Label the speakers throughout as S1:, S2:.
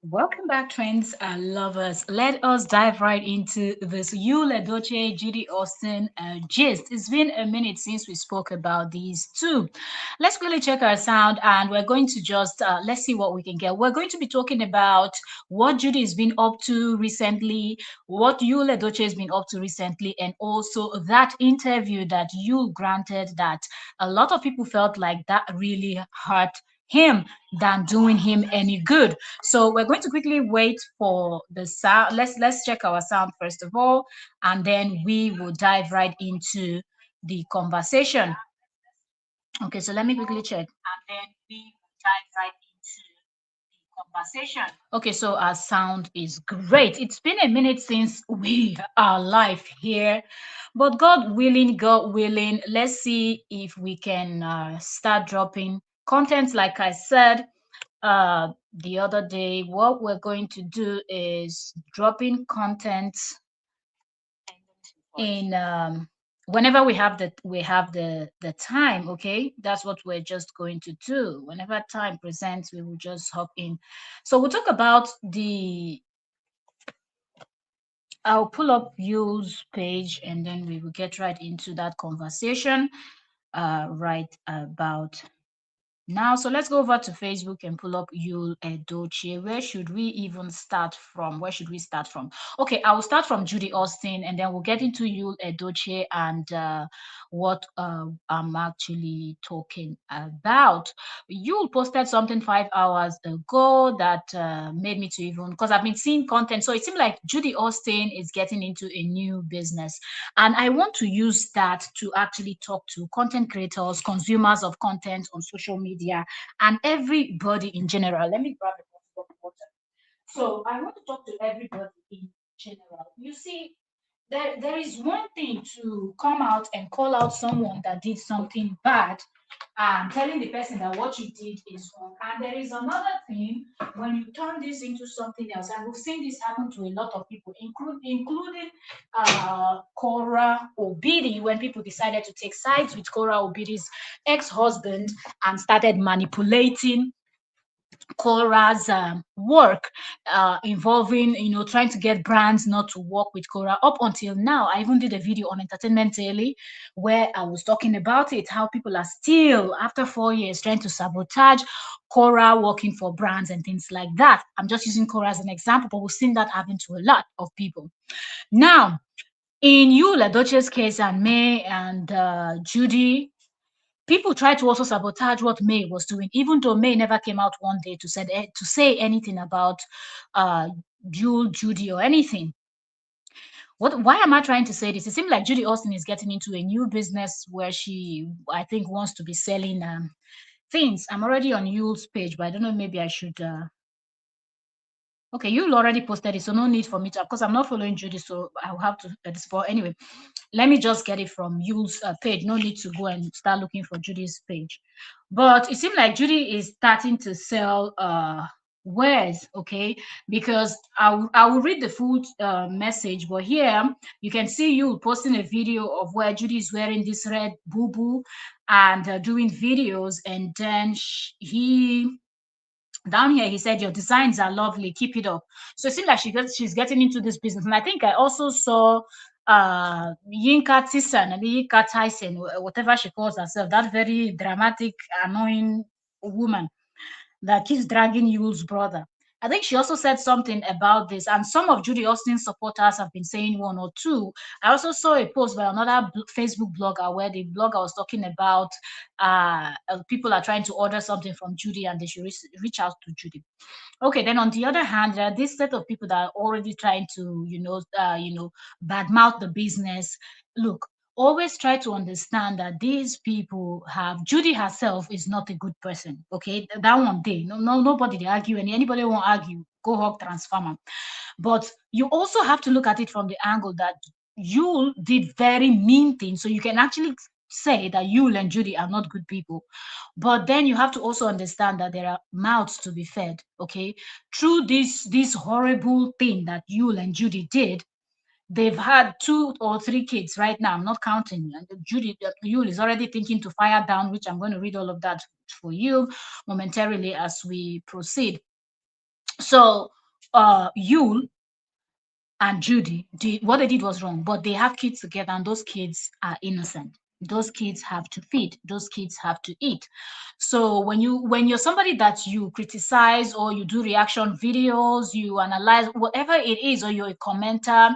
S1: Welcome back, trends and lovers. Let us dive right into this YUL, Edochie, Judy Austin gist. It's been a minute since we spoke about these two. Let's quickly check our sound, and we're going to just let's see what we can get. We're going to be talking about what Judy has been up to recently, what YUL Edochie has been up to recently, and also that interview that YUL granted that a lot of people felt like that really hurt him than doing him any good. So we're going to quickly wait for the sound. Let's check our sound first of all, and then we will dive right into the conversation. Okay, so let me quickly check, and then we will dive right into the conversation. Okay, so our sound is great. It's been a minute since we are live here, but God willing, let's see if we can start dropping content. Like I said, the other day, what we're going to do is dropping content in whenever we have the time. Okay, that's what we're just going to do. Whenever time presents, we will just hop in. So we'll talk about the I'll pull up Yu's page, and then we will get right into that conversation right about now. So let's go over to Facebook and pull up YUL Edochie. Where should we even start from? Where should we start from? Okay, I will start from Judy Austin, and then we'll get into YUL Edochie and what I'm actually talking about. YUL posted something 5 hours ago that made me to even, because I've been seeing content. So it seemed like Judy Austin is getting into a new business. And I want to use that to actually talk to content creators, consumers of content on social media, and everybody in general. Let me grab a bottle of water. So I want to talk to everybody in general. You see, there is one thing to come out and call out someone that did something bad and telling the person that what you did is wrong. And there is another thing when you turn this into something else. And we've seen this happen to a lot of people, including Cora Obidi, when people decided to take sides with Cora Obidi's ex-husband and started manipulating Cora's work, involving, trying to get brands not to work with Cora. Up until now, I even did a video on Entertainment Daily where I was talking about it, how people are still, after 4 years, trying to sabotage Cora working for brands and things like that. I'm just using Cora as an example, but we've seen that happen to a lot of people. Now, in you, Ladoche's case, and May and Judy, people tried to also sabotage what May was doing, even though May never came out one day to say anything about uh Judy or anything. Why am I trying to say this? It seems like Judy Austin is getting into a new business where she, I think, wants to be selling things. I'm already on Yule's page, but I don't know, maybe I should okay, you already posted it, so no need for me to, because I'm not following Judy, so I'll have to edit spot. Anyway, let me just get it from Yule's page. No need to go and start looking for Judy's page. But it seems like Judy is starting to sell wares, okay? Because I will read the full message, but here you can see you posting a video of where Judy is wearing this red boo-boo and doing videos, and then he down here he said your designs are lovely, keep it up. So it seems like she's getting into this business. And I think I also saw Yinka Tyson, Yinka Tyson, whatever she calls herself, that very dramatic, annoying woman that keeps dragging Yule's brother. I think she also said something about this, and some of Judy Austin's supporters have been saying one or two. I also saw a post by another Facebook blogger where the blogger was talking about people are trying to order something from Judy and they should reach out to Judy. Okay, then on the other hand, there are this set of people that are already trying to, badmouth the business. Look, always try to understand that these people have Judy herself is not a good person. Okay, that one day, nobody they argue, and anybody won't argue, go hug transformer. But you also have to look at it from the angle that you did very mean things, so you can actually say that you and Judy are not good people. But then you have to also understand that there are mouths to be fed. Okay, through this horrible thing that you and Judy did, they've had 2 or 3 kids right now. I'm not counting. And Judy, Yul is already thinking to fire down, which I'm going to read all of that for you momentarily as we proceed. So YUL and Judy did what they did was wrong, but they have kids together, and those kids are innocent. Those kids have to feed. Those kids have to eat. So when you're somebody that you criticize or you do reaction videos, you analyze whatever it is, or you're a commenter,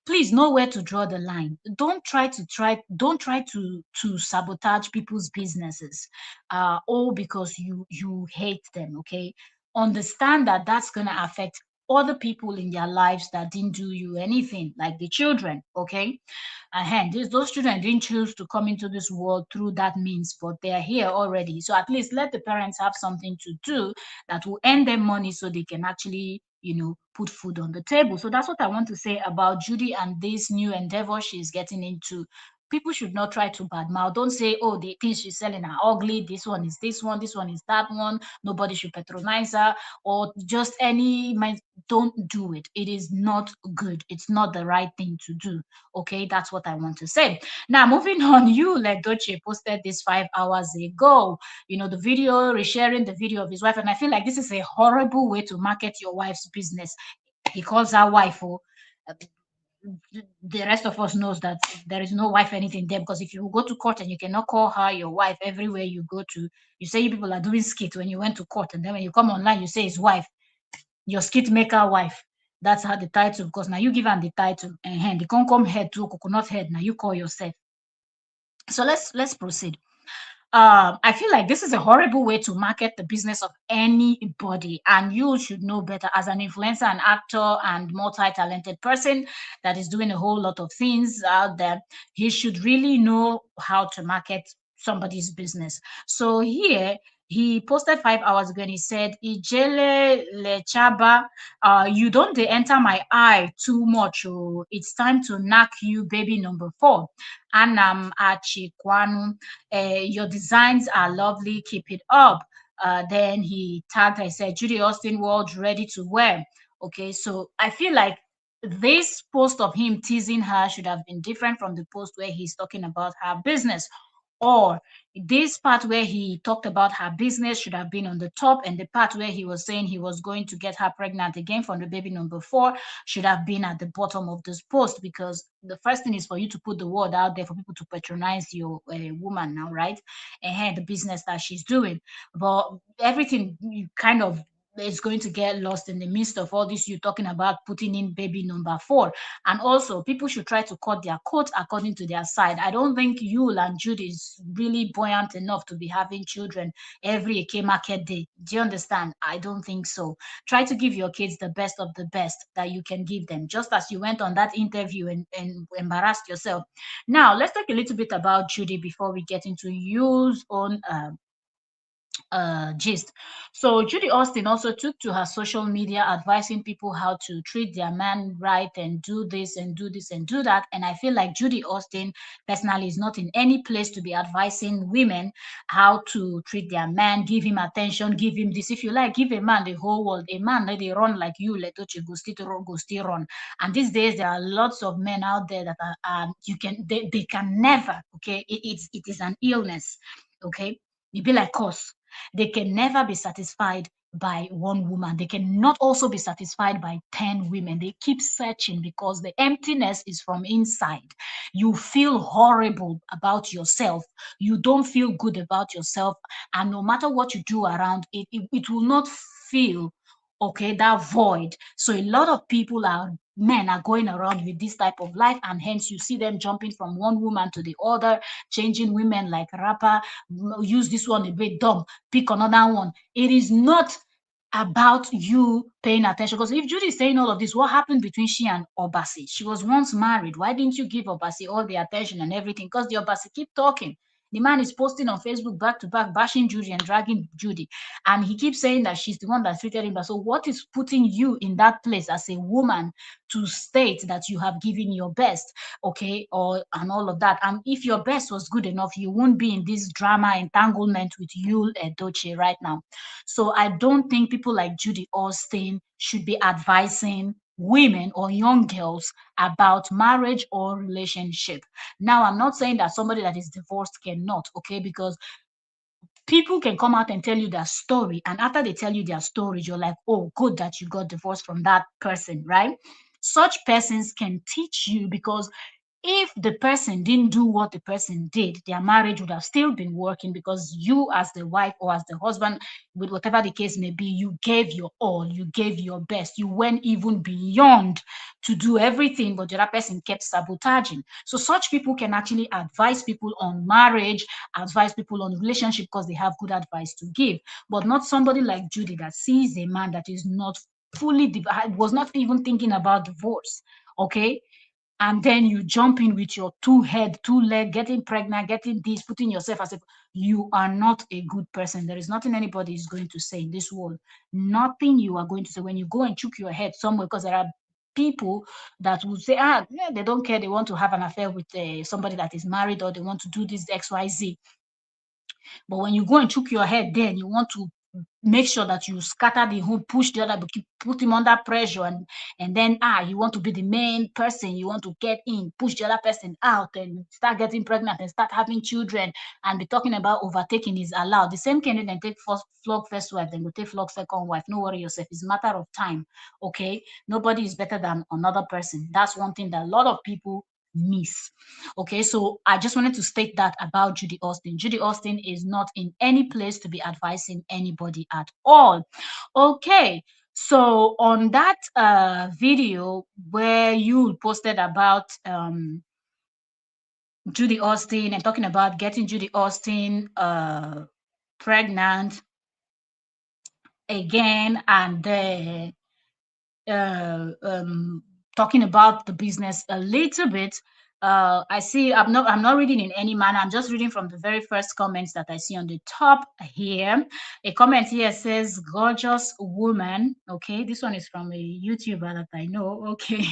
S1: please know where to draw the line. Don't try to sabotage people's businesses, all because you hate them. Okay, understand that that's gonna affect other people in their lives that didn't do you anything, like the children. Okay, and those children didn't choose to come into this world through that means, but they're here already. So at least let the parents have something to do that will earn them money so they can actually, put food on the table. So that's what I want to say about Judy and this new endeavor she's getting into. People should not try to badmouth. Don't say, oh, the things she's selling are ugly. This one is that one. Nobody should patronize her, or just any. Don't do it. It is not good. It's not the right thing to do. Okay, that's what I want to say. Now, moving on, Edochie posted this 5 hours ago. The video, resharing the video of his wife, and I feel like this is a horrible way to market your wife's business. He calls her wife. Oh, the rest of us knows that there is no wife anything there, because if you go to court and you cannot call her your wife everywhere you go to, you say you people are doing skit when you went to court, and then when you come online you say his wife, your skit maker wife. That's how the title, because now you give her the title, and the concom head to coconut head, now you call yourself. So let's proceed. I feel like this is a horrible way to market the business of anybody, and you should know better as an influencer, an actor, and multi-talented person that is doing a whole lot of things out there. He should really know how to market somebody's business. So here he posted 5 hours ago and he said, Ijele Lechaba, you don't dey enter my eye too much. Oh, it's time to knock you, baby number 4. Anam Achikwanu. Your designs are lovely. Keep it up. Then he tagged, I said, Judy Austin World ready to wear. Okay, so I feel like this post of him teasing her should have been different from the post where he's talking about her business. Or this part where he talked about her business should have been on the top, and the part where he was saying he was going to get her pregnant again from the baby number 4 should have been at the bottom of this post, because the first thing is for you to put the word out there for people to patronize your woman now, right? And the business that she's doing. But everything you kind of is going to get lost in the midst of all this, you talking about putting in baby number 4. And also, people should try to cut their coat according to their side. I don't think Yul and Judy is really buoyant enough to be having children every Eke market day. Do you understand? I don't think so. Try to give your kids the best of the best that you can give them, just as you went on that interview and embarrassed yourself. Now, let's talk a little bit about Judy before we get into Yul's own gist. So Judy Austin also took to her social media advising people how to treat their man right and do this and do this and do that. And I feel like Judy Austin personally is not in any place to be advising women how to treat their man, give him attention, give him this. If you like, give a man the whole world. A man let they run like you, let go still run. And these days there are lots of men out there that are they can never, okay. It is an illness, okay. You be like us. They can never be satisfied by one woman. They cannot also be satisfied by 10 women. They keep searching because the emptiness is from inside. You feel horrible about yourself. You don't feel good about yourself. And no matter what you do around it, it will not feel okay, that void. So a lot of people are men are going around with this type of life, and hence you see them jumping from one woman to the other, changing women like rapper, use this one a bit dumb, pick another one. It is not about you paying attention. Because if Judy is saying all of this, what happened between she and Obasi? She was once married. Why didn't you give Obasi all the attention and everything? Because the Obasi keep talking. The man is posting on Facebook back to back, bashing Judy and dragging Judy. And he keeps saying that she's the one that treated him. But so what is putting you in that place as a woman to state that you have given your best, okay, or and all of that? And if your best was good enough, you won't be in this drama entanglement with YUL Edochie right now. So I don't think people like Judy Austin should be advising women or young girls about marriage or relationship. Now, I'm not saying that somebody that is divorced cannot, okay, because people can come out and tell you their story, and after they tell you their story, you're like, oh, good that you got divorced from that person, right? Such persons can teach you, because if the person didn't do what the person did, their marriage would have still been working, because you, as the wife or as the husband, with whatever the case may be, you gave your all, you gave your best, you went even beyond to do everything, but the other person kept sabotaging. So such people can actually advise people on marriage, advise people on relationship, because they have good advice to give, but not somebody like Judy that sees a man that is not fully, was not even thinking about divorce, okay? And then you jump in with your two head, two leg, getting pregnant, getting this, putting yourself as if you are not a good person. There is nothing anybody is going to say in this world. Nothing you are going to say when you go and chook your head somewhere, because there are people that will say, yeah, they don't care. They want to have an affair with somebody that is married, or they want to do this XYZ. But when you go and chook your head, then you want to make sure that you scatter the whole, push the other, but keep put him under pressure, and then you want to be the main person, you want to get in, push the other person out, and start getting pregnant and start having children, and be talking about overtaking is allowed. The same can then take first flog first wife, then go take flog second wife. No worry yourself, it's a matter of time. Okay, nobody is better than another person. That's one thing that a lot of people miss. Okay, so I just wanted to state that about Judy Austin. Judy Austin is not in any place to be advising anybody at all. Okay, so on that video where you posted about Judy Austin and talking about getting Judy Austin pregnant again, and talking about the business a little bit. I see I'm not reading in any manner. I'm just reading from the very first comments that I see on the top here. A comment here says, gorgeous woman. Okay, this one is from a YouTuber that I know. Okay.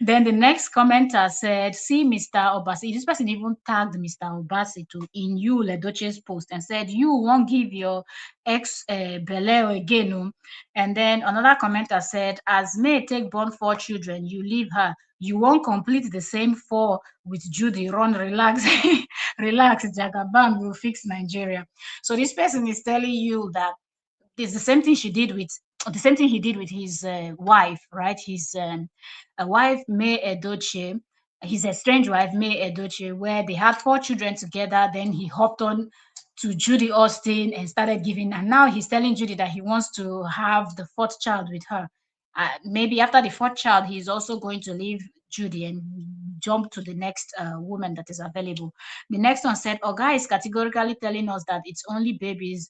S1: Then the next commenter said, see Mr. Obasi. This person even tagged Mr. Obasi to in YUL Edochie's post and said, you won't give your ex Bele again. And then another commenter said, as May take born 4 children, you leave her. You won't complete the same 4 with Judy. Run, relax. Relax, Jagabang will fix Nigeria. So this person is telling you that it's the same thing the same thing he did with his wife, right? His wife, May Edochie, his estranged wife, May Edochie, where they had 4 children together. Then he hopped on to Judy Austin and started giving, and now he's telling Judy that he wants to have the 4th child with her. Maybe after the 4th child, he's also going to leave Judy and jump to the next woman that is available. The next one said, Oga is categorically telling us that it's only babies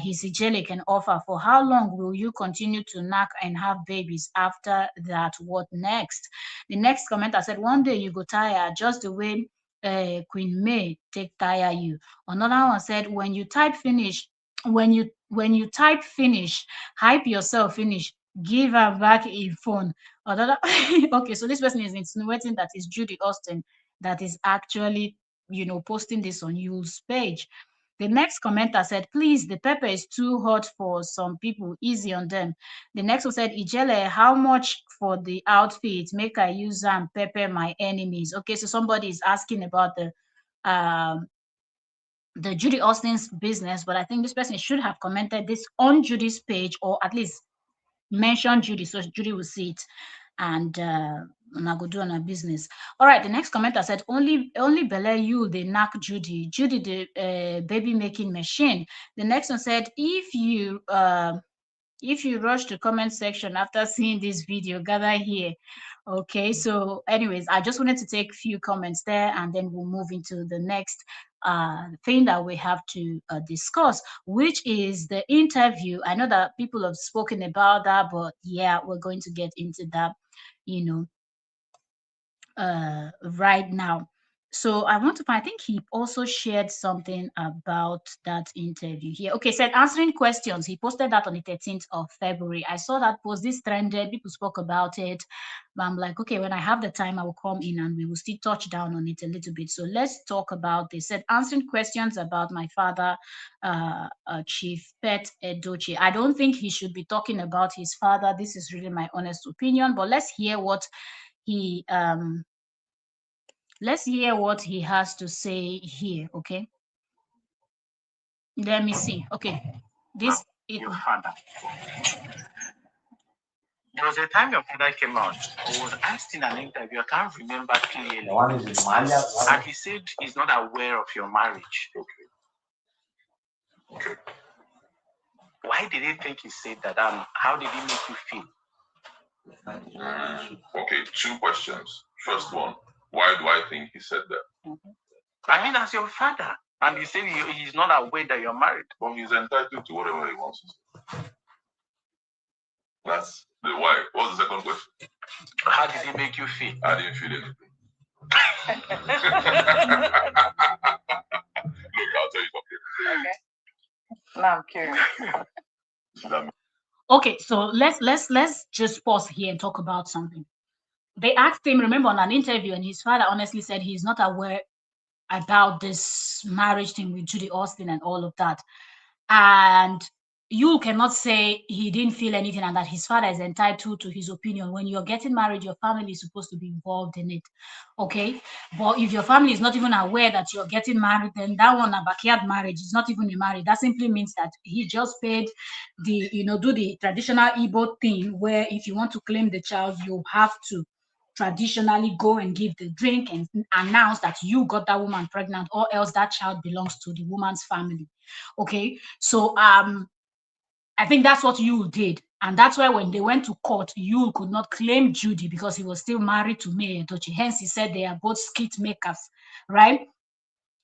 S1: his Ijele can offer. For how long will you continue to knock and have babies? After that, what next? The next commenter said, one day you go tire, just the way Queen May take tire you. Another one said, when you type finish, when you type finish, hype yourself finish, give her back a phone. Another okay, so this person is insinuating that it's Judy Austin that is actually, posting this on Yule's page. The next commenter said, please, the pepper is too hot for some people, easy on them. The next one said, Ijele, how much for the outfit? Make I use and pepper my enemies. Okay, so somebody is asking about the Judy Austin's business, but I think this person should have commented this on Judy's page, or at least mention Judy so Judy will see it, and I go do on her business. All right, the next commenter said, only Bele you they knock Judy the baby making machine. The next one said, if you rush to comment section after seeing this video, gather here. Okay, so anyways, I just wanted to take a few comments there, and then we'll move into the next thing that we have to discuss, which is the interview. I know that people have spoken about that, but yeah, we're going to get into that, right now. So I want to find, I think he also shared something about that interview here. Okay, said answering questions. He posted that on the 13th of February. I saw that post, this trended, people spoke about it. But I'm like, okay, when I have the time, I will come in and we will still touch down on it a little bit. So let's talk about this. Said answering questions about my father, Chief Pet Edochie. I don't think he should be talking about his father. This is really my honest opinion, but let's hear what he has to say here. Okay, Let me see. Okay. This
S2: your father. There was a time your father came out. I was asked in an interview, I can't remember clearly. And he said he's not aware of your marriage. Okay. Why did he think he said that? How did he make you feel?
S3: Okay, 2 questions. First one, why do I think he said that?
S2: I mean, as your father. And he said he's not aware that you're married.
S3: Well, he's entitled to whatever he wants to say. That's the why. What's the second question?
S2: How did he make you feel?
S3: I didn't feel anything. Look, I'll tell you something.
S2: Okay. Now I'm curious.
S1: Okay, so let's just pause here and talk about something. They asked him, remember, on an interview, and his father honestly said he's not aware about this marriage thing with Judy Austin and all of that. And you cannot say he didn't feel anything and that his father is entitled to his opinion. When you're getting married, your family is supposed to be involved in it. Okay. But if your family is not even aware that you're getting married, then that one, a backyard marriage, is not even a marriage. That simply means that he just paid the, do the traditional Igbo thing where if you want to claim the child, you have to traditionally go and give the drink and announce that you got that woman pregnant, or else that child belongs to the woman's family. Okay, so I think that's what YUL did, and that's why when they went to court, YUL could not claim Judy because he was still married to Mayor Edochie. Hence, he said they are both skit makers, right?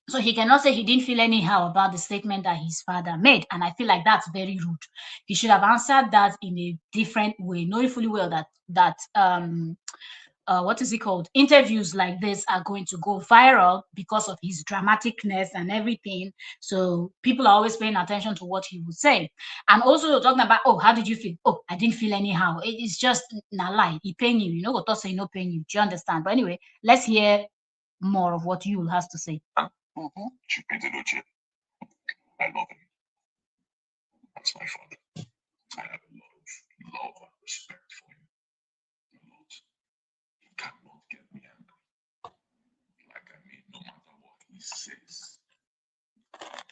S1: So he cannot say he didn't feel anyhow about the statement that his father made. And I feel like that's very rude. He should have answered that in a different way, knowing fully well that what is it called? Interviews like this are going to go viral because of his dramaticness and everything. So people are always paying attention to what he would say. And also talking about, oh, how did you feel? Oh, I didn't feel anyhow. It's just a lie. He paying you. You know what I say? No paying you. Do you understand? But anyway, let's hear more of what YUL has to say.
S3: Edochie, I love him. That's my father. I have a lot of love and respect for him. He cannot get me angry. Like, I mean, no matter what he says.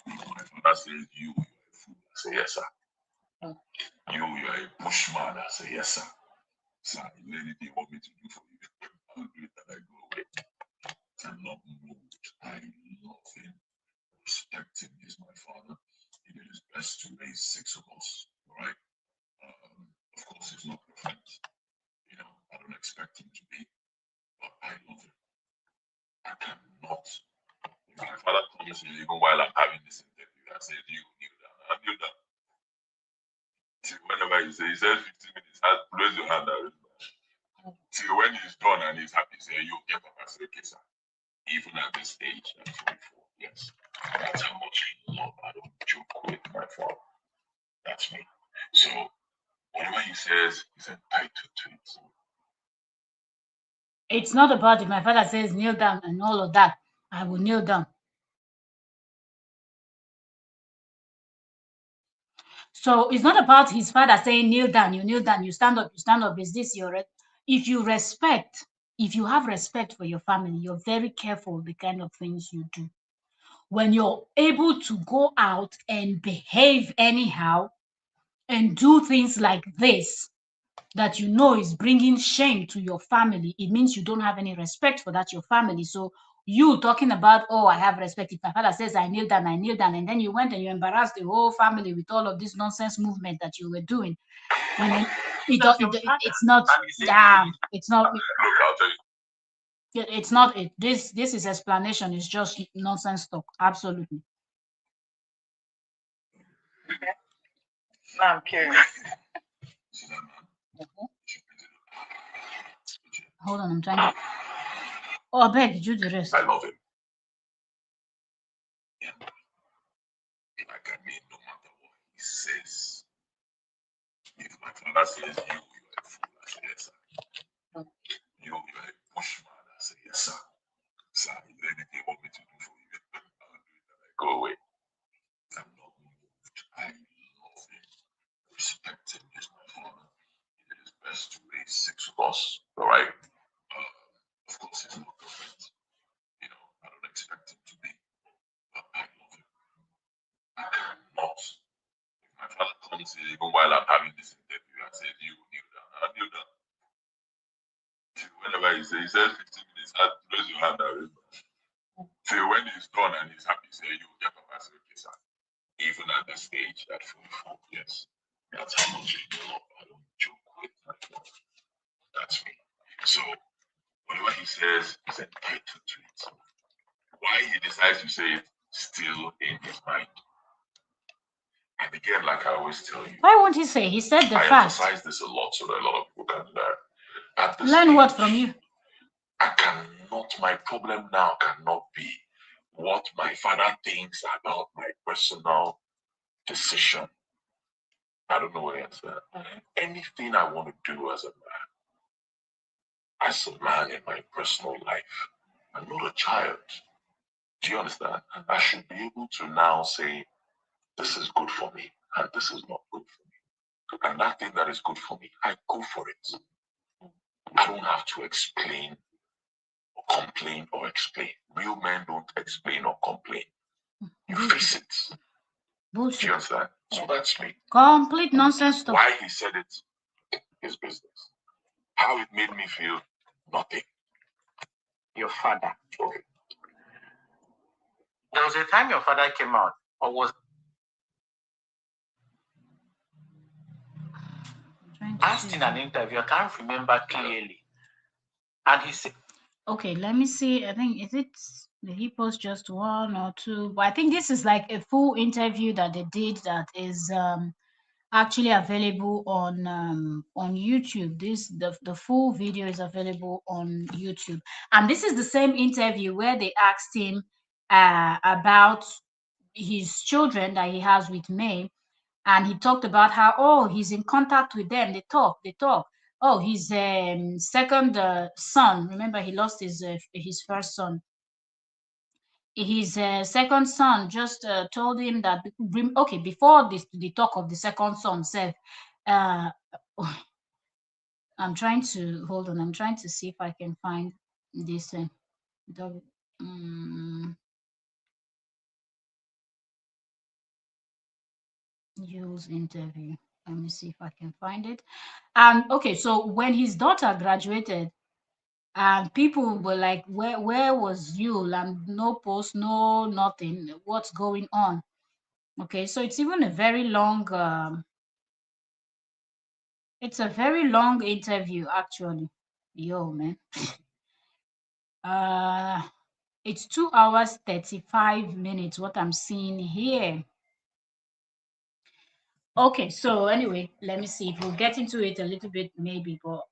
S3: If my father says, you're a fool, I say, yes, sir. You're a bushman, I say, yes, sir. Sir, anything you want me to do for you, I'll do it and I go away. I'm not moved. I love him. Respect him. He's my father. He did his best to raise 6 of us, right? Of course, he's not perfect. I don't expect him to be, but I love him. I cannot. If my father comes in, even while I'm having this interview, I say, you kneel down. I kneel down. See, whenever he says 15 minutes, raise your hand. See, when he's done and he's happy, say, you get up and say, okay, sir. Even at this age, I'm 44, yes. That's how much I love. I don't joke with my father. That's me. So, whatever he says, he's entitled to it. So,
S1: it's not about if my father says kneel down and all of that, I will kneel down. So it's not about his father saying kneel down, you stand up, is this your right? If you have respect for your family, you're very careful the kind of things you do. When you're able to go out and behave anyhow and do things like this, that is bringing shame to your family, it means you don't have any respect for your family. So you talking about, oh, I have respect. If my father says I kneel down, and then you went and you embarrassed the whole family with all of this nonsense movement that you were doing. It's not. It's not.
S3: Look, I'll tell you.
S1: It's not it. This is explanation. It's just nonsense talk. Absolutely.
S2: Now I'm curious.
S1: Hold on, I'm trying to. Oh, I beg you, do the rest.
S3: I love him. Yeah. Like, I mean, no matter what he says, if my father says, you're a fool, I say, yes, sir. You're a bushman, I say, yes, sir. Sir, is there anything you want me to do for you? I'll do it and I go away. I'm not moved. I love him. Respect him. He's my father. He did his best to raise 6 of us, all right? Of course, he's not perfect. I don't expect him to be, but I love him. I cannot he said? He said 15 minutes. Raise your hand and raise my hand. So when he's done and he's happy, say you get Papa say, okay, sir. Even at the stage at 44 years, that's how much you know. I don't joke with that. That's me. So whatever he says, he's entitled to it. Why he decides to say it, still in his mind. And again, like I always tell you,
S1: why won't he say? He said the
S3: I
S1: fact.
S3: emphasize this a lot so that a lot of people can learn. At this
S1: Learn
S3: stage,
S1: what from you?
S3: I cannot, my problem now cannot be what my father thinks about my personal decision. I don't know what to answer. Anything I want to do as a man in my personal life, I'm not a child. Do you understand? I should be able to now say, this is good for me, and this is not good for me. And that thing that is good for me, I go for it. I don't have to explain or complain or explain. Real men don't explain or complain. You face it.
S1: Bullshit.
S3: Do you understand? So that's me.
S1: Complete nonsense stuff.
S3: Why he said it, his business. How it made me feel, nothing.
S2: Your father.
S3: Okay.
S2: There was a time your father came out, or was asked in an interview, I can't remember clearly. And he said,
S1: okay, let me see. I think, did he post just one or two? But I think this is like a full interview that they did that is actually available on YouTube. The full video is available on YouTube. And this is the same interview where they asked him about his children that he has with May. And he talked about how, he's in contact with them. They talk. Oh, his second son. Remember, he lost his first son. His second son just told him that, okay, before the talk of the second son said, I'm trying to, hold on, I'm trying to see if I can find this YUL's interview. Let me see if I can find it. And okay, so when his daughter graduated, and people were like, where was YUL? And no post, no nothing. What's going on? Okay, so it's even a very long it's a very long interview actually. Yo, man. It's 2 hours 35 minutes what I'm seeing here. Okay, so anyway, let me see if we'll get into it a little bit maybe. But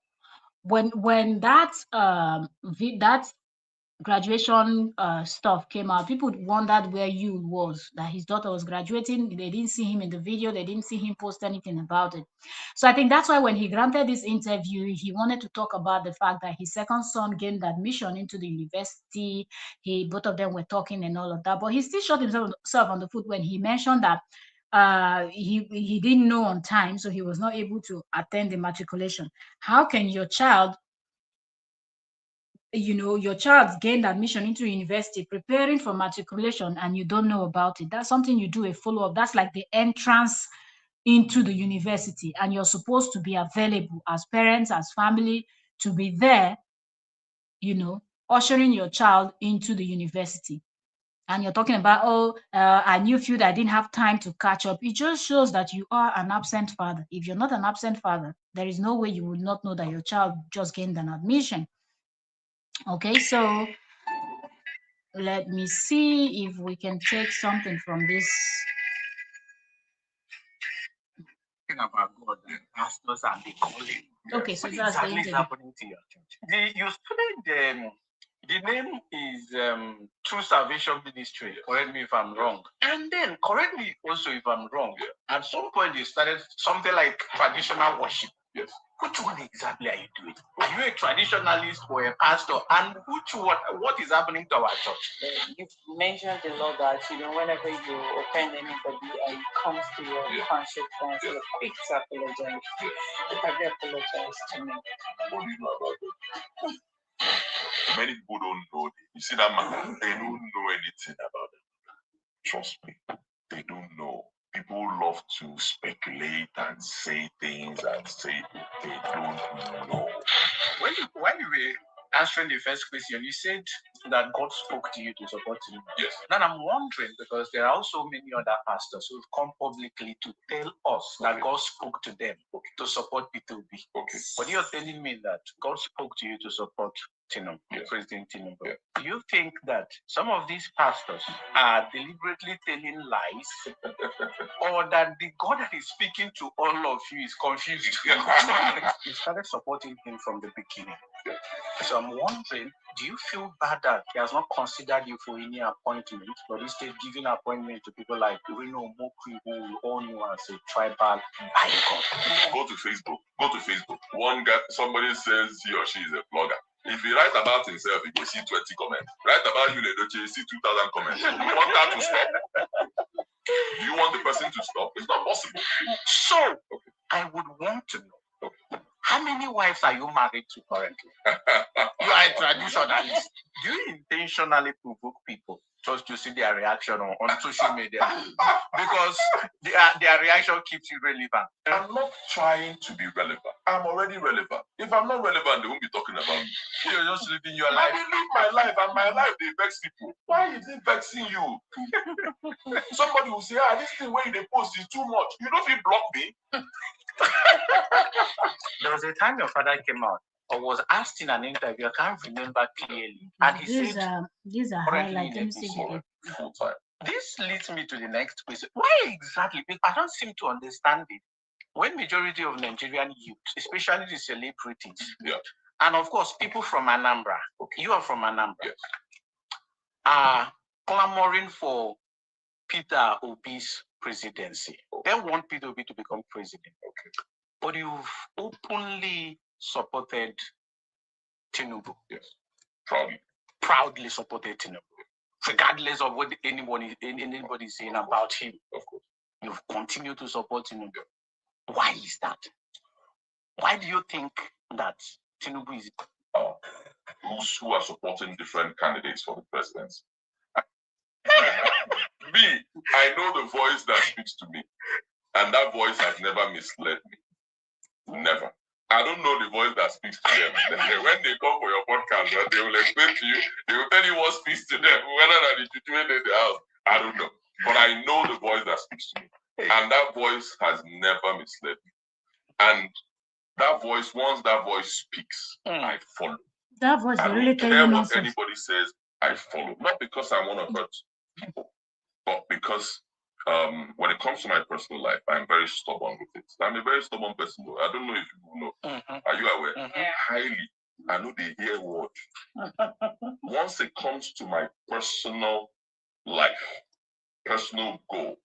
S1: when that that graduation stuff came out, people wondered where YUL was, that his daughter was graduating. They didn't see him in the video. They didn't see him post anything about it. So I think that's why when he granted this interview, he wanted to talk about the fact that his second son gained admission into the university. Both of them were talking and all of that, but he still shot himself on the foot when he mentioned that he didn't know on time, so he was not able to attend the matriculation. How can your child, your child gained admission into university, preparing for matriculation, and you don't know about it? That's something you do a follow-up. That's like the entrance into the university, and you're supposed to be available as parents, as family, to be there, ushering your child into the university. And you're talking about, I knew few that I didn't have time to catch up. It just shows that you are an absent father. If you're not an absent father, there is no way you would not know that your child just gained an admission. Okay, so let me see if we can take something from this.
S2: about God and pastors and the calling.
S1: Okay, so
S2: what
S1: that's
S2: exactly
S1: the
S2: is
S1: interview.
S2: happening to your church? You studied the name is True Salvation Ministry. Correct me if I'm wrong. And then correct me also if I'm wrong. At some point you started something like traditional worship.
S3: Yes.
S2: Which one exactly are you doing? Are you a traditionalist or a pastor? And what is happening to our church?
S4: You mentioned a lot that, whenever you offend anybody and it comes to your conscience, you're quick to apologize. Have you apologized to me?
S3: What do you know about it? Many people don't know. You see that man, they don't know anything about it. Trust me, they don't know. People love to speculate and say things and say they don't know.
S2: When you were answering the first question, you said that God spoke to you to support you.
S3: Yes.
S2: Now I'm wondering, because there are also many other pastors who've come publicly to tell us that God spoke to them to support P2B.
S3: Okay.
S2: But you're telling me that God spoke to you to support Tinubu, President Tinubu.
S3: Yeah.
S2: Do you think that some of these pastors are deliberately telling lies, or that the God that is speaking to all of you is confused? You started supporting him from the beginning. So I'm wondering, do you feel bad that he has not considered you for any appointment, but instead giving appointment to people like Reno Mokri, who we all know as a tribal icon?
S3: Go to Facebook. Go to Facebook. One guy, somebody says he or she is a blogger. If he writes about himself, you will see 20 comments. Write about you, Edochie, you see 2,000 comments. Do you want that to stop? Do you want the person to stop? It's not possible.
S2: So, I would want to know, how many wives are you married to currently? You are a traditionalist. Do you intentionally provoke people just to see their reaction on social media? Because their reaction keeps you relevant.
S3: I'm not trying to be relevant. I'm already relevant. If I'm not relevant, they won't be talking about me.
S2: You're just living your life.
S3: I live my life, and my life, they vex people. Why is it vexing you? Somebody will say, this thing where they post is too much. You don't feel block me.
S2: There was a time your father came out or was asked in an interview, I can't remember clearly, and he said,
S1: these are highlights. Let me see
S3: full time.
S2: This leads me to the next question. Why exactly? Because I don't seem to understand it. When majority of Nigerian youth, especially the celebrities, and of course people from Anambra, you are from Anambra, are clamoring for Peter Obi's presidency. They want Peter Obi to become president. But you've openly supported Tinubu.
S3: Yes.
S2: Proudly supported Tinubu. Regardless of what anybody is saying about him.
S3: Of course.
S2: You've continued to support Tinubu. Why is that? Why do you think that Tinubu is
S3: those who are supporting different candidates for the presidency? Me, I know the voice that speaks to me, and that voice has never misled me. Never. I don't know the voice that speaks to them. When they come for your podcast, they will explain to you, they will tell you what speaks to them, whether or not it's situated in the house. I don't know. But I know the voice that speaks to me. And that voice has never misled me. And that voice, once that voice speaks, I follow.
S1: That voice
S3: I
S1: really
S3: don't care what anybody says, I follow. Not because I want to hurt people, but because when it comes to my personal life, I'm very stubborn with it. I'm a very stubborn person. I don't know if you know. Are you aware? Highly. I know they hear word. Once it comes to my personal life, personal goal,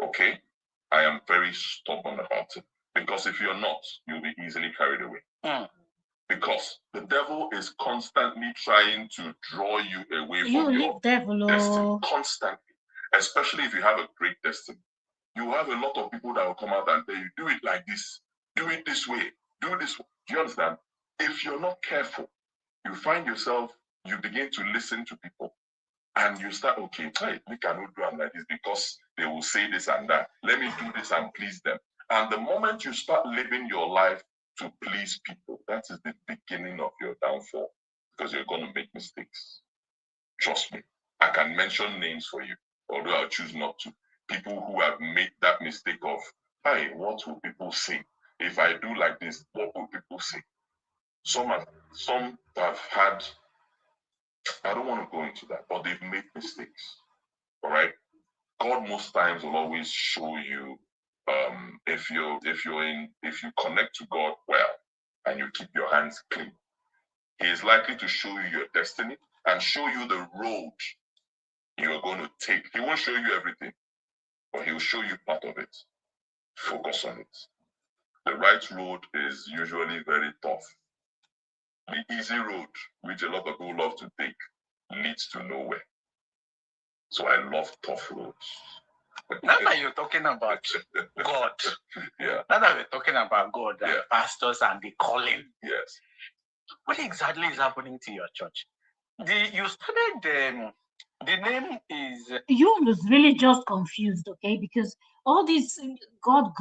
S3: okay, I am very stubborn about it. Because if you're not, you'll be easily carried away. Because the devil is constantly trying to draw you away from your destiny. Constantly. Especially if you have a great destiny. You have a lot of people that will come out and tell you, do it like this, do it this way, do this way. Do you understand? If you're not careful, you find yourself, you begin to listen to people and you start, okay, we cannot do it like this because they will say this and that. Let me do this and please them. And the moment you start living your life to please people, that is the beginning of your downfall because you're going to make mistakes. Trust me. I can mention names for you, although I'll choose not to. People who have made that mistake of, what will people say? If I do like this, what will people say? Some have had, I don't want to go into that, but they've made mistakes. All right? God most times will always show you if you connect to God well and you keep your hands clean, He is likely to show you your destiny and show you the road you are going to take. He won't show you everything, but He will show you part of it. Focus on it. The right road is usually very tough. The easy road, which a lot of people love to take, leads to nowhere. So I love tough roads.
S2: Now that you're talking about God, now that we're talking about God and pastors and the calling, what exactly is happening to your church? You started the name is
S1: you was really just confused, okay? Because all this God.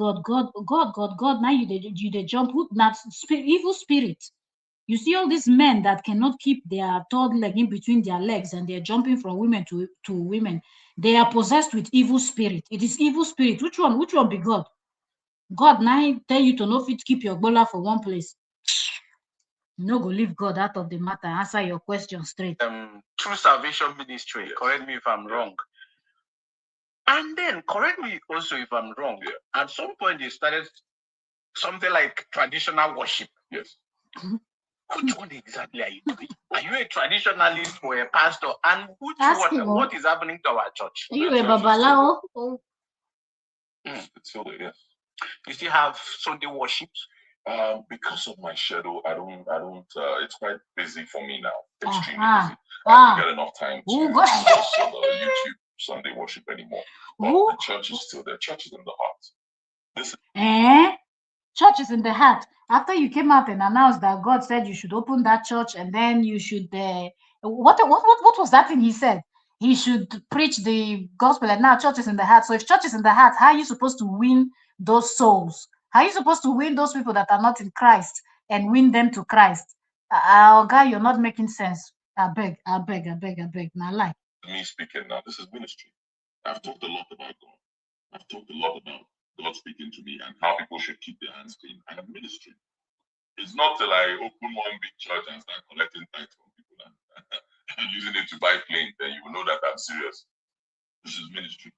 S1: Now you jump with that evil spirit. You see all these men that cannot keep their third leg in between their legs and they're jumping from women to women. They are possessed with evil spirit. It is evil spirit. Which one? Which one be God? God now tell you to no fit keep your bola for one place. No go leave God out of the matter. Answer your question straight.
S2: True Salvation Ministry. Correct me if I'm wrong. And then correct me also if I'm wrong. At some point they started something like traditional worship.
S3: Yes.
S2: Which one exactly are you doing? Are you a traditionalist or a pastor? And what is happening to our church?
S1: Are you a babalao?
S3: It's still there, yes.
S2: You still have Sunday worship?
S3: Because of my schedule, I don't. It's quite busy for me now. Extremely busy. I don't get enough time to watch YouTube Sunday worship anymore. But the church is still there. Church is in the heart.
S1: Church is in the heart. After you came out and announced that God said you should open that church, and then you should what was that thing he said? He should preach the gospel, and now church is in the heart. So if church is in the heart, how are you supposed to win those souls? How are you supposed to win those people that are not in Christ and win them to Christ? Guy, you're not making sense. I beg. Now lie.
S3: Me speaking now, this is ministry. I've talked a lot about God. I've talked a lot about God speaking to me and how people should keep their hands clean. And ministry. It's not till I open one big church and start collecting tithes from people and using it to buy planes, then you will know that I'm serious. This is ministry.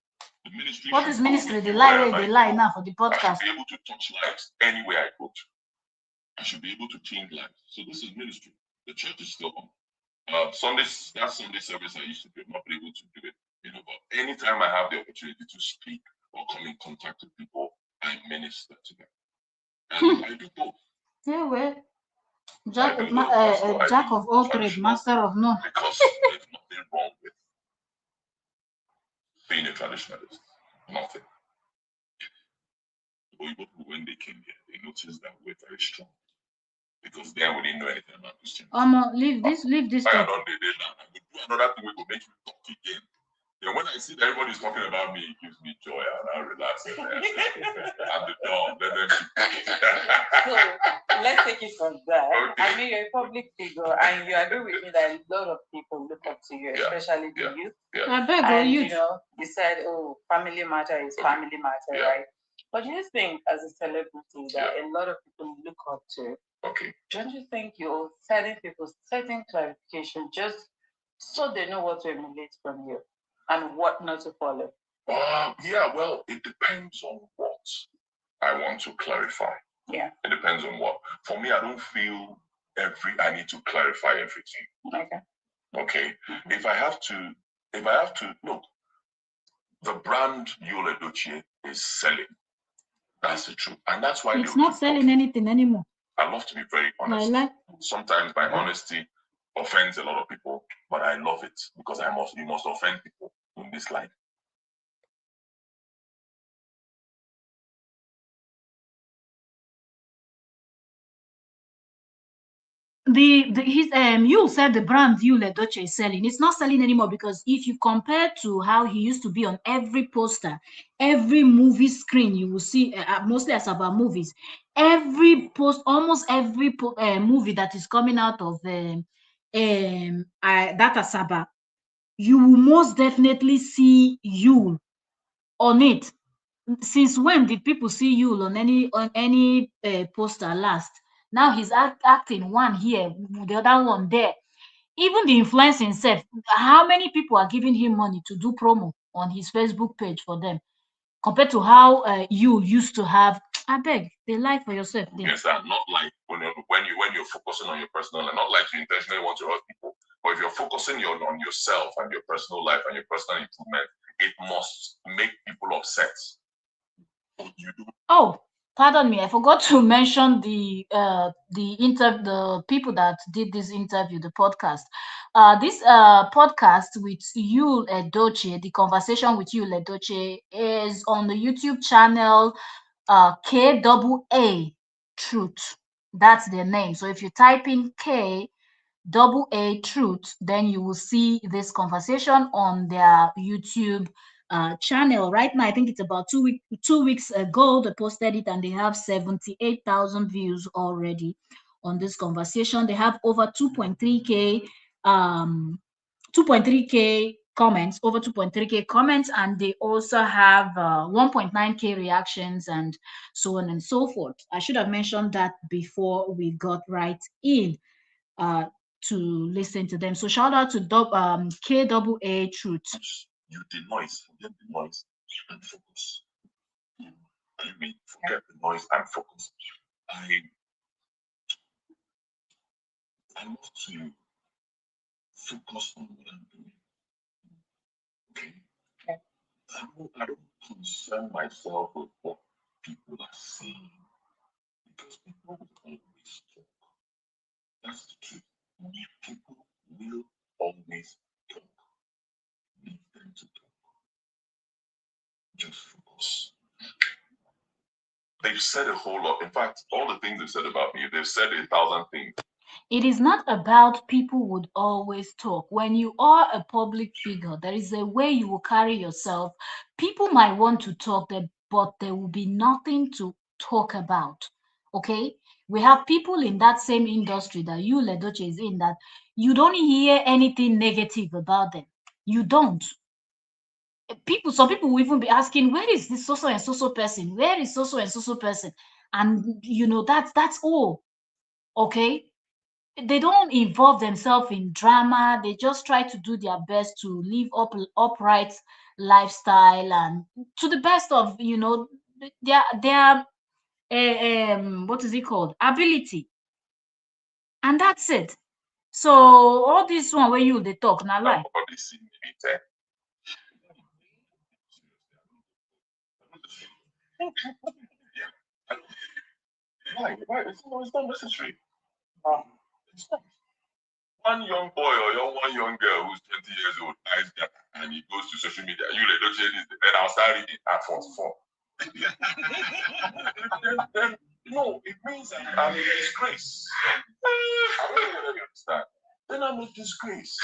S3: The ministry.
S1: What is ministry? They lie now for the podcast.
S3: I should be able to touch lives anywhere I go to. I should be able to change lives. So this is ministry. The church is still on. That Sunday service I used to be, I'm not able to do it. But anytime I have the opportunity to speak or come in contact with people, I minister to them. And I do both.
S1: Yeah, well, Jack of all trades, master of none.
S3: Because there's nothing wrong with being a traditionalist. Nothing. But when they came here, they noticed that we're very strong. Because then we didn't know anything about Christians.
S1: Leave this.
S3: I don't do another thing we will make you talk again. Then when I see that everybody's talking about me, it gives me joy and I relax. I'm the dog. Let them
S4: So let's take it from that. Okay. I mean, you're a public figure, and you agree with me that a lot of people look up to you, especially the youth.
S1: I beg and
S4: you said, family matter is family matter, right? But do you think, as a celebrity, that a lot of people look up to?
S3: Okay.
S4: Don't you think you're telling people certain clarification just so they know what to emulate from you and what not to follow?
S3: Well, it depends on what I want to clarify.
S4: Yeah.
S3: It depends on what. For me, I don't feel I need to clarify everything. Okay. Mm-hmm. If I have to look, the brand YUL Edochie is selling. That's the truth. And that's why
S1: it's not selling anything anymore.
S3: I love to be very honest. Sometimes my honesty offends a lot of people, but I love it because you must offend people in this life.
S1: YUL said the brand YUL Edochie is selling. It's not selling anymore because if you compare to how he used to be on every poster, every movie screen, you will see mostly as about movies. Almost every movie that is coming out of that Asaba, you will most definitely see YUL on it. Since when did people see YUL on any poster last? Now he's acting one here, the other one there. Even the influencer himself, how many people are giving him money to do promo on his Facebook page for them, compared to how YUL used to have? I beg, they lie for yourself.
S3: Yes, not like when you're focusing on your personal life, not like you intentionally want to hurt people, but if you're focusing on yourself and your personal life and your personal improvement, it must make people upset. You do.
S1: Oh, pardon me, I forgot to mention the people that did this interview, the podcast. This podcast with YUL Edochie, the conversation with YUL Edochie, is on the YouTube channel KAA Truth. That's their name. So if you type in KAA Truth, then you will see this conversation on their YouTube channel. Right now, I think it's about 2 weeks ago they posted it, and they have 78,000 views already on this conversation. They have over 2.3K 2.3K comments, over 2.3K comments, and they also have 1.9K reactions and so on and so forth. I should have mentioned that before we got right in to listen to them. So shout out to KAA Truth.
S3: You the noise, forget the noise and focus. I mean, forget the noise and focus. I want to focus on what I'm doing. Okay? I don't concern myself with what people are saying because people will always talk. That's the truth. People will always talk. Leave them to talk. Just focus. They've said a whole lot. In fact, all the things they've said about me, they've said 1,000 things.
S1: It is not about people would always talk. When you are a public figure, there is a way you will carry yourself. People might want to talk, but there will be nothing to talk about. Okay? We have people in that same industry that YUL Edochie is in that you don't hear anything negative about them. You don't. Some people will even be asking, where is this so and so person? Where is so and so person? And that's all. Okay? They don't involve themselves in drama. They just try to do their best to live upright lifestyle and to the best of their what is it called, ability, and that's it. So all this one where they talk now lie.
S3: Why? It's not necessary. It's not. One young boy or one young girl who's 20 years old buys that and he goes to social media. You Edochie this, then I'll start reading at 44. then it means that I'm a disgrace. I don't really understand. Then I'm a disgrace.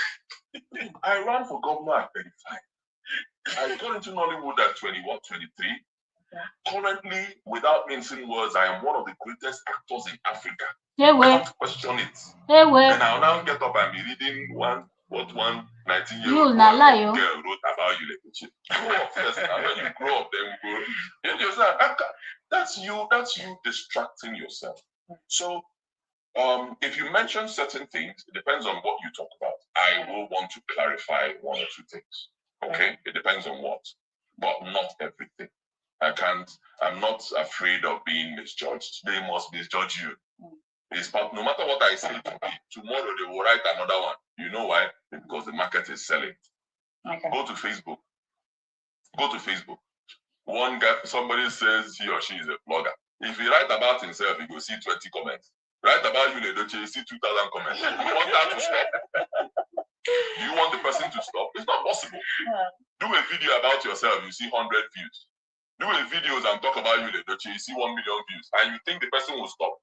S3: I ran for governor at 35. I got into Nollywood at 21, 23. Currently, without mincing words, I am one of the greatest actors in Africa. I don't question it. And I'll now get up and be reading what one 19-year-old girl wrote about you. Grow up first, and when you grow up, then we go. You understand? That's you distracting yourself. So, if you mention certain things, it depends on what you talk about. I will want to clarify one or two things. Okay? It depends on what, but not everything. I'm not afraid of being misjudged. They must misjudge you. No matter what I say today, tomorrow they will write another one. You know why? Because the market is selling. Okay. Go to Facebook. One guy, somebody says he or she is a blogger. If he write about himself, he will see 20 comments. Write about you, Edochie, you see 2,000 comments. You want that to stop? Do you want the person to stop? It's not possible. Do a video about yourself, you see 100 views. Do a videos and talk about you, Edochie, you see 1 million views, and you think the person will stop.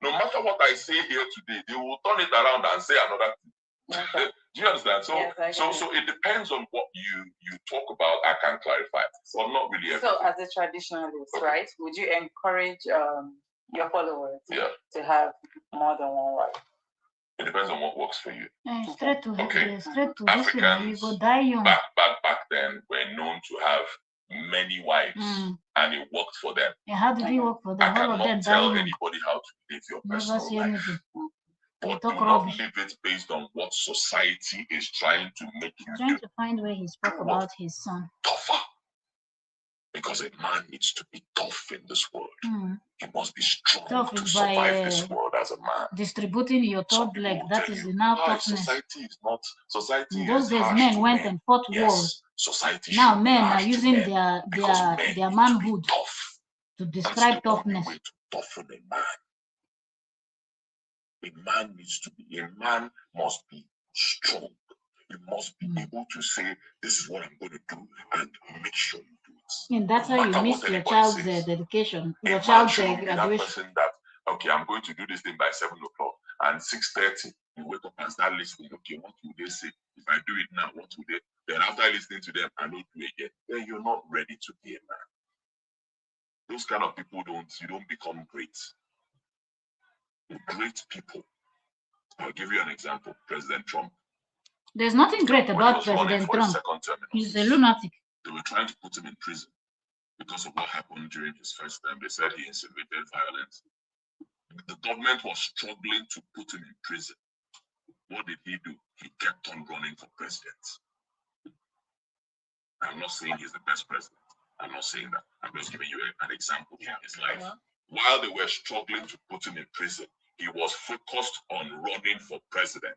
S3: No matter what I say here today, they will turn it around and say another thing. Okay. Do you understand? So, yes, so it depends on what you talk about. I can clarify, but not really everything. So, as a traditionalist, right? Would you encourage your followers to have more than one wife? It depends on what works for you.
S1: Straight to
S3: Africans back then were known to have many wives, and it worked for them.
S1: Yeah, how did it work for them?
S3: I cannot tell anybody how to live your personal life. But do not live it based on what society is trying to make you do.
S1: Trying to find where he spoke about his son.
S3: Tougher. Because a man needs to be tough in this world. He must be strong to survive this world as a man.
S1: Distributing your third leg, that is enough toughness.
S3: Society is not. Society
S1: in those days, men went and fought wars.
S3: Society
S1: now men are using their manhood to describe toughness.
S3: To toughen a man. A man must be strong. You must be able to say, this is what I'm going to do, and make sure you do it.
S1: And that's how you miss your child's dedication, your child's graduation.
S3: Okay, I'm going to do this thing by 7 o'clock, and 6:30, you wake up and start listening. Okay, what will they say? If I do it now, what will they? Then after listening to them, I don't do it again. Then you're not ready to be a man. Those kind of people you don't become great. You great people. I'll give you an example. President Trump.
S1: There's nothing great
S3: When he
S1: about
S3: was running
S1: President
S3: for his
S1: Trump.
S3: second term in
S1: He's a
S3: office,
S1: lunatic.
S3: they were trying to put him in prison because of what happened during his first term. They said he instigated violence. The government was struggling to put him in prison. What did he do? He kept on running for president. I'm not saying he's the best president. I'm not saying that. I'm just giving you an example from his life. While they were struggling to put him in prison, he was focused on running for president.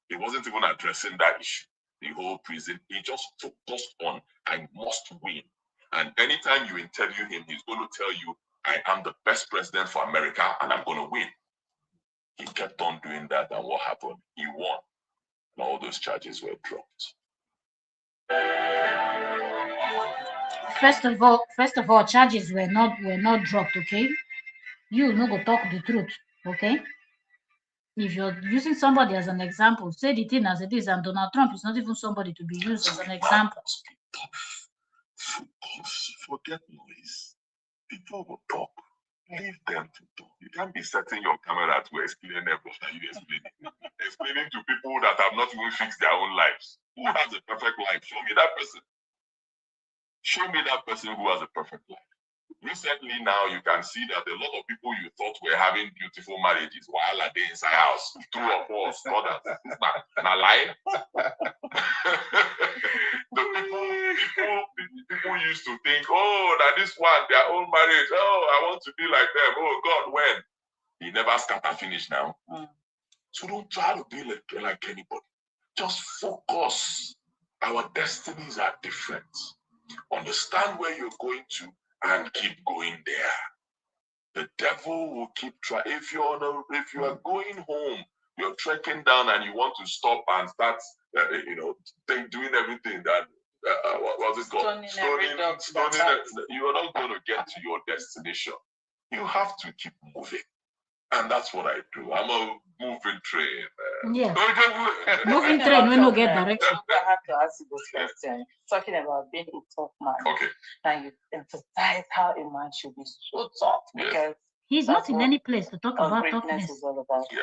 S3: He wasn't even addressing that issue, the whole prison. He just focused on, I must win. And anytime you interview him, he's going to tell you, I am the best president for America and I'm going to win. He kept on doing that, and what happened? He won. And all those charges were dropped.
S1: First of all, charges were not dropped, okay? You no go talk the truth, okay? If you're using somebody as an example, say the thing as it is, and Donald Trump is not even somebody to be used as an example.
S3: Focus, forget noise. People will talk. Leave them to talk. You can't be setting your camera to explain everything that you explaining to people that have not even fixed their own lives. Who has a perfect life? Show me that person. Show me that person who has a perfect life. Recently now, you can see that a lot of people you thought were having beautiful marriages while they inside house, 2 or 4 others. And I lie. The people used to think, oh, that this one, their own marriage, oh, I want to be like them. Oh God, when? He never start and finish now. So don't try to be like anybody. Just focus. Our destinies are different. Understand where you're going to and keep going there. The devil will keep trying. If you are going home, you're trekking down and you want to stop and start, doing everything that what's it called? Stoning. You are not going to get to your destination. You have to keep moving. And that's what I do. I'm a moving train.
S1: Yeah. Moving train when you get direction.
S4: I have to ask you this question. Talking about being a tough man.
S3: Okay.
S4: And you emphasize how a man should be so tough, because
S1: he's not in any place to talk about
S4: greatness
S1: toughness.
S4: is all about.
S3: Yeah.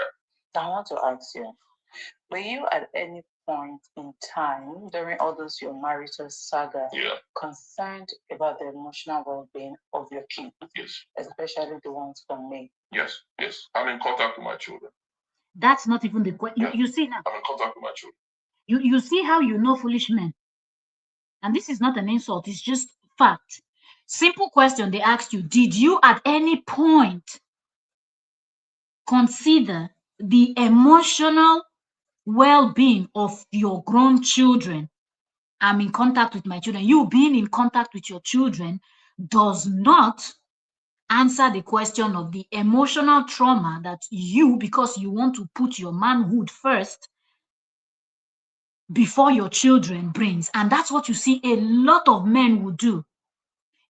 S4: So I want to ask you, were you at any point in time during all those your marital saga concerned about the emotional well-being of your kids?
S3: Yes.
S4: Especially the ones from me.
S3: Yes. I'm in contact with my children.
S1: That's not even the question. You see now.
S3: I'm in contact with my children.
S1: You see how you know foolish men. And this is not an insult, it's just fact. Simple question they asked you, did you at any point consider the emotional well-being of your grown children? I'm in contact with my children. You being in contact with your children does not answer the question of the emotional trauma that you, because you want to put your manhood first before your children, brings. And that's what you see a lot of men will do.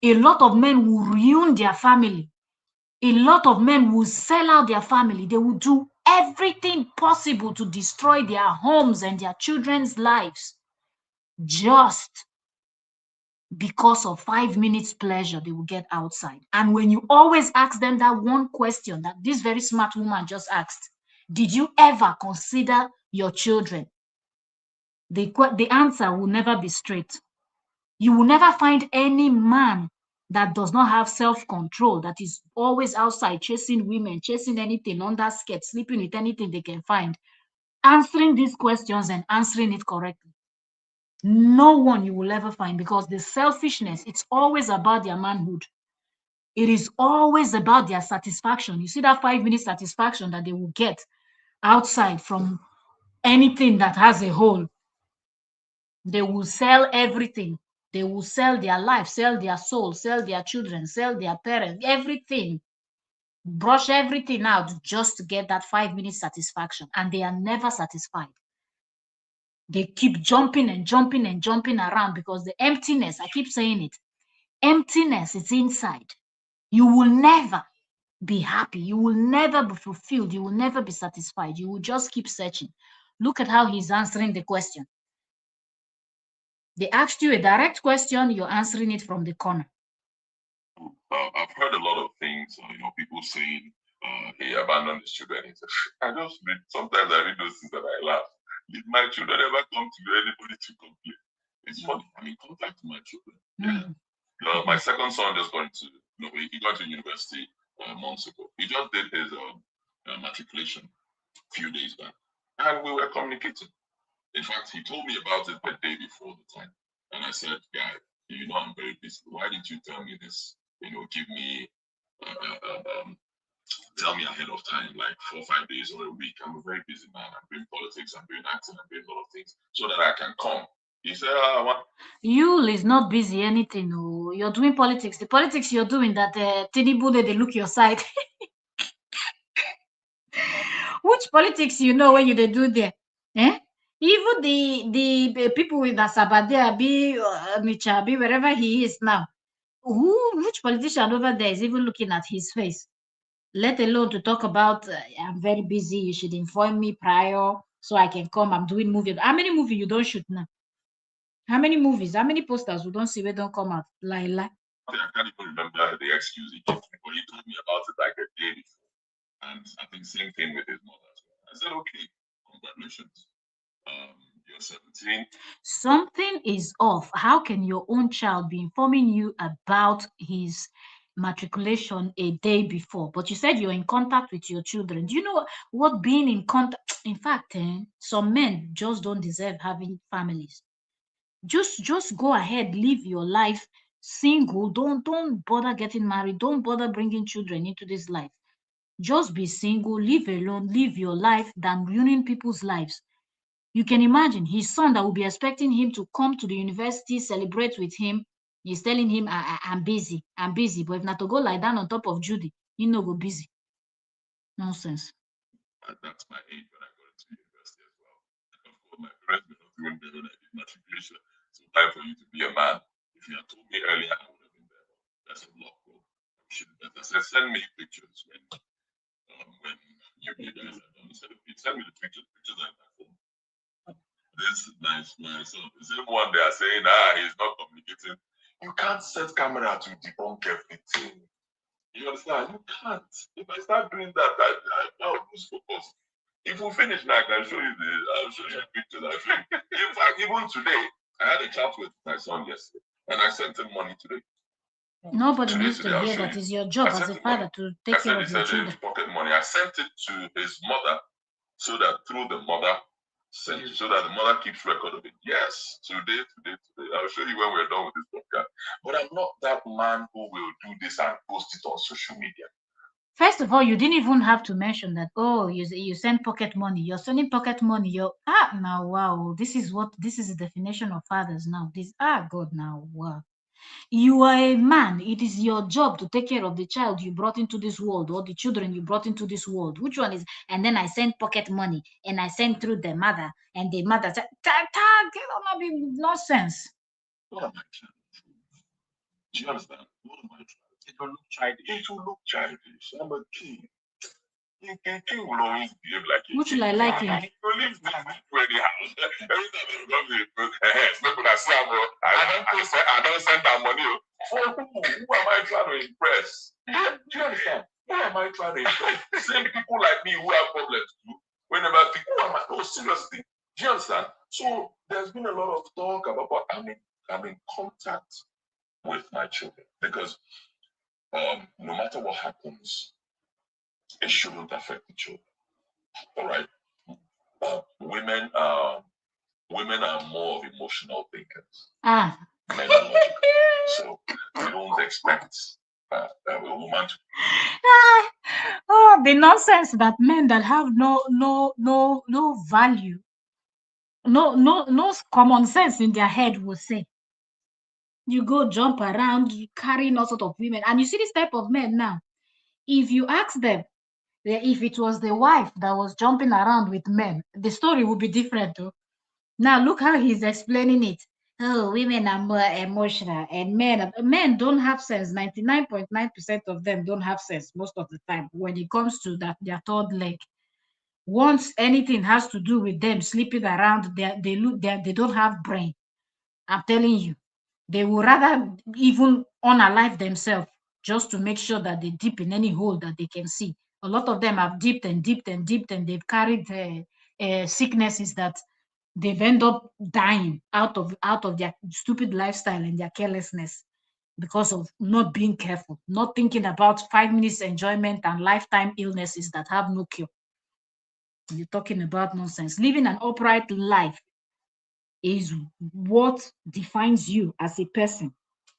S1: A lot of men will ruin their family. A lot of men will sell out their family. They will do everything possible to destroy their homes and their children's lives just because of 5 minutes pleasure they will get outside. And when you always ask them that one question that this very smart woman just asked, did you ever consider your children? The answer will never be straight. You will never find any man that does not have self-control, that is always outside chasing women, chasing anything, under skirt, sleeping with anything they can find, answering these questions and answering it correctly. No one you will ever find, because the selfishness, it's always about their manhood. It is always about their satisfaction. You see that 5 minute satisfaction that they will get outside from anything that has a hole. They will sell everything. They will sell their life, sell their soul, sell their children, sell their parents, everything. Brush everything out just to get that 5 minute satisfaction. And they are never satisfied. They keep jumping and jumping and jumping around because the emptiness, I keep saying it, emptiness is inside. You will never be happy. You will never be fulfilled. You will never be satisfied. You will just keep searching. Look at how he's answering the question. They asked you a direct question, you're answering it from the corner.
S3: I've heard a lot of things, people saying, he abandoned his children. He said, sometimes I read those things and I laugh. Did my children ever come to anybody to complain? It's funny. I'm in contact with my children. Yeah. My second son just got into, he got to university months ago. He just did his matriculation a few days back. And we were communicating. In fact, he told me about it the day before the time. And I said, guy, I'm very busy. Why didn't you tell me this? Give me, tell me ahead of time, like 4 or 5 days or a week. I'm a very busy man. I'm doing politics, I'm doing acting, I'm doing a lot of things so that I can come. He said,
S1: YUL is not busy anything. Oh, you're doing politics. The politics you're doing that Tinubu, they look your side. Which politics when you they do there? Eh? Even the people with Asabade, be Micha, be wherever he is now. Which politician over there is even looking at his face? Let alone to talk about I'm very busy. You should inform me prior so I can come. I'm doing movie. How many movies you don't shoot now? How many movies? How many posters we don't see we don't come out? Lie.
S3: I can't even remember the excuse he gave me, but he told me about it like a day before. And I think same thing with his mother as well. I said, okay, congratulations. You're 17.
S1: Something is off. How can your own child be informing you about his matriculation a day before? But you said you're in contact with your children. Do you know what being in contact? In fact, some men just don't deserve having families. Just go ahead, live your life single. Don't bother getting married. Don't bother bringing children into this life. Just be single, live alone, live your life than ruining people's lives. You can imagine his son that will be expecting him to come to the university, celebrate with him. He's telling him, I'm busy. But if not to go lie down on top of Judy, he no go busy. Nonsense.
S3: That's my age when I got into university as well. Of course, my parents were not even there when I did matriculation. So time for you to be a man. If you had told me earlier, I would have been there. That's a block, bro. I said, send me pictures when you guys are done. He said, okay, send me the pictures on my phone. This nice my son. The same one they are saying, he's not communicating. You can't set camera to debunk everything. You understand? You can't. If I start doing that, I'll lose focus. If we finish now, I can show you I'll show you pictures. In fact, even today, I had a chat with my son yesterday, and I sent him money today.
S1: Nobody needs to hear that. It's your job as a father to take care of your children.
S3: Pocket money. I sent it to his mother so that through the mother, so that the mother keeps record of it. Yes, today. I'll show you when we're done with this podcast. But I'm not that man who will do this and post it on social media.
S1: First of all, you didn't even have to mention that. Oh, you send pocket money. You're sending pocket money. Now wow. This is the definition of fathers now. God now wow. You are a man. It is your job to take care of the child you brought into this world or the children you brought into this world. Which one is? And then I send pocket money and I send through the mother, and the mother said, "Not be nonsense."
S3: What am I trying to do? Do you understand? What am I trying to do? It will look childish. I'm a king. King will always behave like a
S1: Which will I like him?
S3: You live anyhow. Every time I come to people that say, I don't send that money. For who am I trying to impress? Do you understand? Who am I trying to impress? Same people like me who have problems too. Whenever who am I? No, seriously. Do you understand? So there's been a lot of talk about what I'm in contact with my children because no matter what happens, it shouldn't affect the children. All right. Women are more of emotional thinkers. Men are logical. So we don't expect a woman to.
S1: The nonsense that men that have no value, no common sense in their head will say. You go jump around, you carrying all sort of women, and you see this type of men now. If you ask them, if it was the wife that was jumping around with men, the story would be different though. Now look how he's explaining it. Oh, women are more emotional, and men don't have sense. 99.9% of them don't have sense most of the time when it comes to their third leg. Once anything has to do with them sleeping around, they don't have brain. I'm telling you, they would rather even unalive themselves just to make sure that they dip in any hole that they can see A lot of them have dipped and dipped and dipped, and they've carried sicknesses that they've ended up dying out of their stupid lifestyle and their carelessness because of not being careful, not thinking about 5 minutes enjoyment and lifetime illnesses that have no cure. You're talking about nonsense. Living an upright life is what defines you as a person.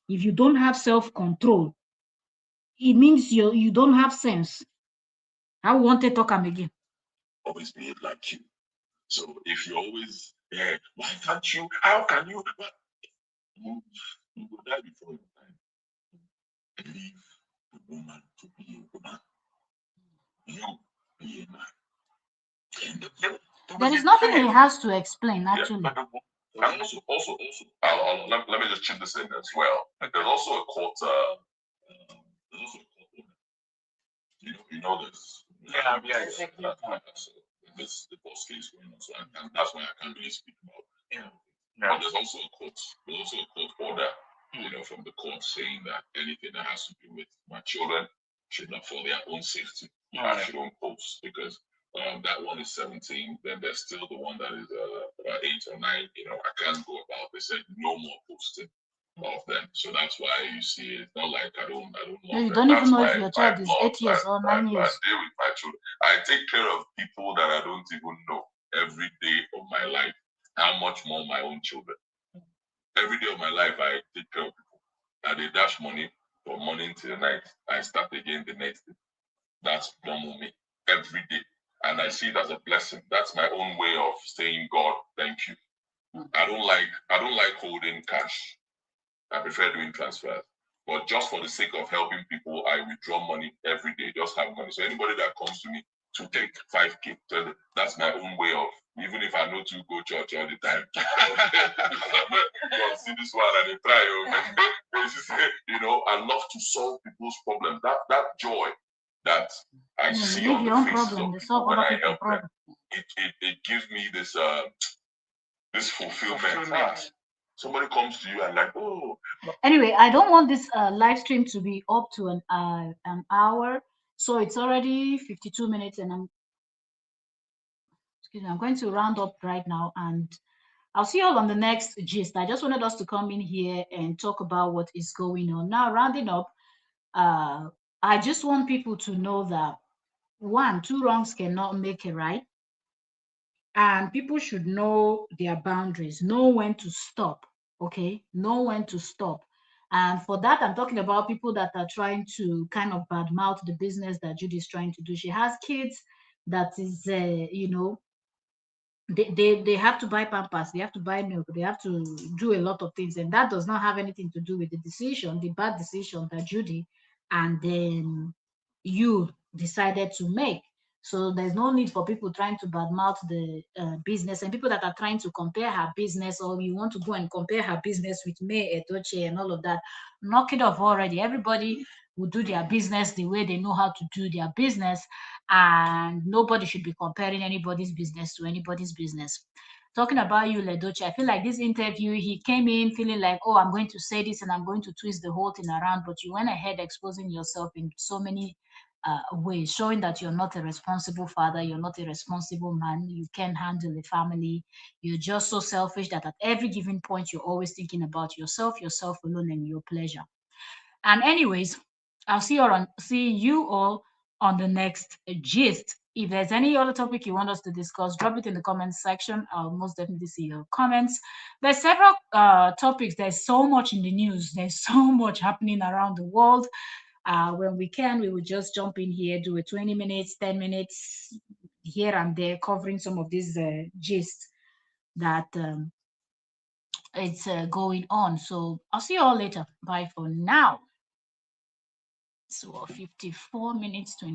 S1: If you don't have self-control, it means you don't have sense. I want to talk again.
S3: Always behave like you. So if you're always there, why can't you? How can you? You will die before your time. Leave the woman to be a woman. You be a man.
S1: There is nothing he has to explain, actually.
S3: Yeah, and also, let me just chip this in as well. Like, there's also a court. There's also a court order. You know this.
S2: Yeah.
S3: So this divorce case going on, so and that's why I can't really speak about.
S2: Yeah.
S3: But there's also a court order, from the court saying that anything that has to do with my children should not, for their own safety, I shouldn't post, because that one is 17. Then there's still the one that is 8 or 9. I can't go about. They said no more posting of them. So that's why you see it's not like I don't love
S1: You
S3: them.
S1: don't even know if your child is 8 years or 9 years.
S3: I deal with my children. I take care of people that I don't even know every day of my life. How much more my own children? Every day of my life, I take care of people. And they dash money from morning till night. I start again the next day. That's normal me every day. And I see it as a blessing. That's my own way of saying, God, thank you. I don't like holding cash. I prefer doing transfers. But just for the sake of helping people, I withdraw money every day, just have money. So anybody that comes to me to take 5K, that's my own way of, even if I know to go church all the time. God, see this one and they try. I love to solve people's problems. That joy that I see on the faces of people when I help them, it gives me this fulfillment. Somebody comes to you and like, oh.
S1: Anyway, I don't want this live stream to be up to an hour, so it's already 52 minutes, and I'm going to round up right now, and I'll see you all on the next gist. I just wanted us to come in here and talk about what is going on now. Rounding up, I just want people to know that 2 wrongs cannot make a right. And people should know their boundaries, know when to stop, okay? Know when to stop. And for that, I'm talking about people that are trying to kind of badmouth the business that Judy is trying to do. She has kids that is, they have to buy Pampers, they have to buy milk, they have to do a lot of things. And that does not have anything to do with the bad decision that Judy and then you decided to make. So there's no need for people trying to badmouth the business, and people that are trying to compare her business, or you want to go and compare her business with May, Edochie, and all of that. Knock it off already. Everybody will do their business the way they know how to do their business, and nobody should be comparing anybody's business to anybody's business. Talking about YUL, Edochie, I feel like this interview, he came in feeling like, oh, I'm going to say this and I'm going to twist the whole thing around, but you went ahead exposing yourself in so many ways, showing that you're not a responsible father, you're not a responsible man, you can't handle a family, you're just so selfish that at every given point you're always thinking about yourself alone, and your pleasure. And anyways, I'll see you all on the next gist. If there's any other topic you want us to discuss, drop it in the comments section. I'll most definitely see your comments. There's several topics. There's so much in the news. There's so much happening around the world. When we can, we will just jump in here, do a 20 minutes, 10 minutes here and there, covering some of these gist that it's going on. So I'll see you all later. Bye for now. So 54 minutes, 20